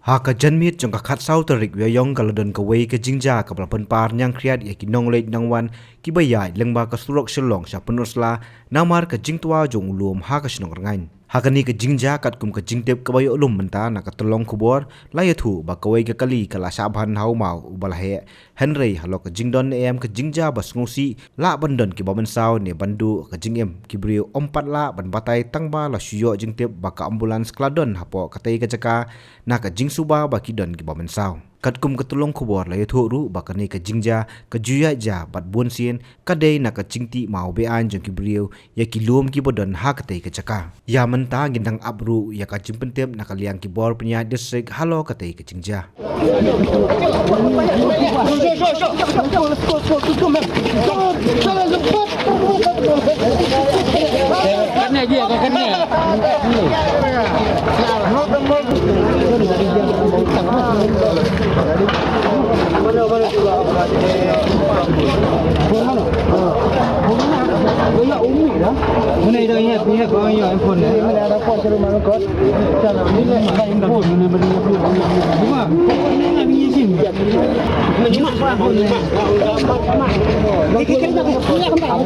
Haka janmit jong kakat sau terik wyong kaladon kawai ke jingja kapal penpar yang kriat ya kinong leit nangwan kibayai lengba ka surok shelong sya penusla namar ke jingtua jong ulum haka shnong rangain. Haka ni ke jingja kat kum ke jingtep kabayo ulum menta na katolong kubor layathu ba kawai ke kali kala syabhan hau mau ubalahe Henry halok ke jingdon em ke jingja bas ngusi la bandon ki bamen sau ne bandu ke jingem kibriu ompat la ban batai tangba la syuyo jingtep ba ka ambulans kladon hapo katai ke jaka na ke jingsuba ba kidon ki bamen sau. Kat kum ketulong kubor la yathu ru ba kani ke jingja ke juya ja bat bun sin kadai na ke jingti mau be an jong kibriu ya kilum ki bodon ha katai ke jaka. Ya menta gindang abru ya ka jimpentep na kaliang ki bor punya distrik halo katai ke jingja. Kena dia ke kena. Mana dah ingat kau yang iPhone ni. Mana ada phone terus mana kau. Cara ni lah ada phone ni beri apa. Cuma ni nak pergi sim. Ni mak phone ni. Ni kita punya kembang.